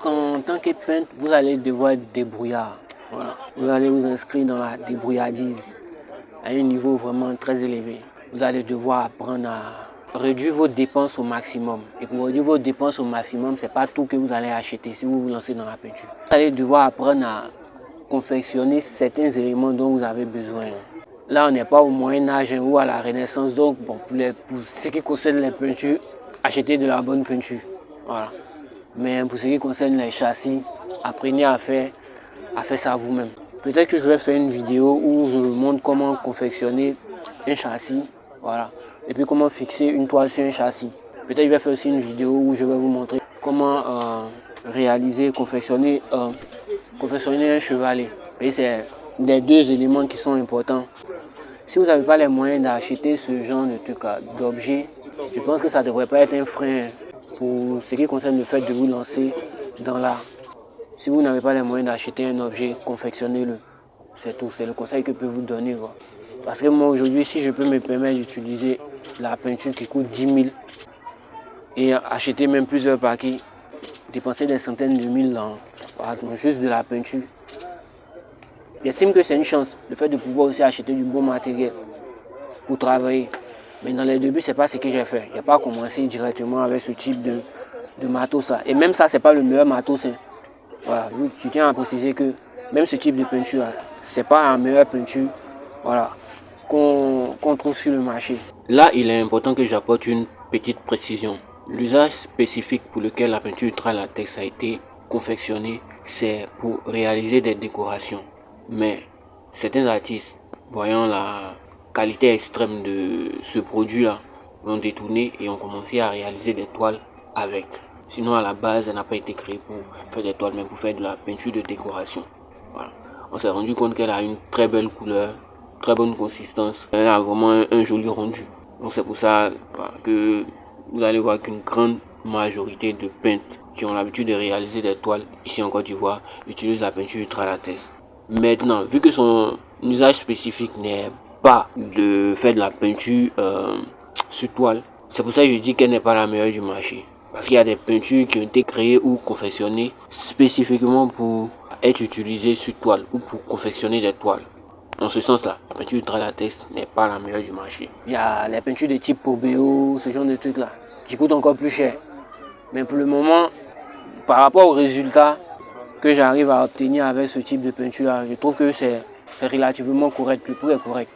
En tant que peintre, vous allez devoir être débrouillard. Voilà. Vous allez vous inscrire dans la débrouillardise à un niveau vraiment très élevé. Vous allez devoir apprendre à réduire vos dépenses au maximum. Et pour réduire vos dépenses au maximum, ce n'est pas tout que vous allez acheter si vous vous lancez dans la peinture. Vous allez devoir apprendre à confectionner certains éléments dont vous avez besoin. Là, on n'est pas au Moyen-Âge ou à la Renaissance. Donc, bon, pour ce qui concerne les peintures, achetez de la bonne peinture. Voilà. Mais pour ce qui concerne les châssis, apprenez à faire ça vous-même. Peut-être que je vais faire une vidéo où je vous montre comment confectionner un châssis. Voilà. Et puis comment fixer une toile sur un châssis. Peut-être que je vais faire aussi une vidéo où je vais vous montrer comment confectionner un chevalet. Et c'est les deux éléments qui sont importants. Si vous n'avez pas les moyens d'acheter ce genre d'objet, je pense que ça ne devrait pas être un frein pour ce qui concerne le fait de vous lancer dans l'art. Si vous n'avez pas les moyens d'acheter un objet, confectionnez-le. C'est tout, c'est le conseil que je peux vous donner. Parce que moi aujourd'hui, si je peux me permettre d'utiliser la peinture qui coûte 10 000 et acheter même plusieurs paquets, dépenser des centaines de mille dans juste de la peinture, j'estime que c'est une chance, le fait de pouvoir aussi acheter du bon matériel pour travailler. Mais dans les débuts, ce n'est pas ce que j'ai fait. Je n'ai pas commencé directement avec ce type de matos. Et même ça, ce n'est pas le meilleur matos. Voilà. Je tiens à préciser que même ce type de peinture, ce n'est pas la meilleure peinture qu'on trouve sur le marché. Là, il est important que j'apporte une petite précision. L'usage spécifique pour lequel la peinture ultra-latex a été confectionnée, c'est pour réaliser des décorations. Mais certains artistes, voyant la qualité extrême de ce produit-là, l'ont détourné et ont commencé à réaliser des toiles avec. Sinon, à la base, elle n'a pas été créée pour faire des toiles, mais pour faire de la peinture de décoration. Voilà. On s'est rendu compte qu'elle a une très belle couleur, très bonne consistance. Elle a vraiment un joli rendu. Donc c'est pour ça que vous allez voir qu'une grande majorité de peintres qui ont l'habitude de réaliser des toiles ici en Côte d'Ivoire utilisent la peinture ultra-latex. Maintenant, vu que son usage spécifique n'est pas de faire de la peinture sur toile, c'est pour ça que je dis qu'elle n'est pas la meilleure du marché. Parce qu'il y a des peintures qui ont été créées ou confectionnées spécifiquement pour être utilisées sur toile ou pour confectionner des toiles. En ce sens-là, la peinture ultra-latex n'est pas la meilleure du marché. Il y a les peintures de type Pobeo, ce genre de trucs-là, qui coûtent encore plus cher. Mais pour le moment, par rapport aux résultats que j'arrive à obtenir avec ce type de peinture-là, je trouve que c'est relativement correct, le prix est correct.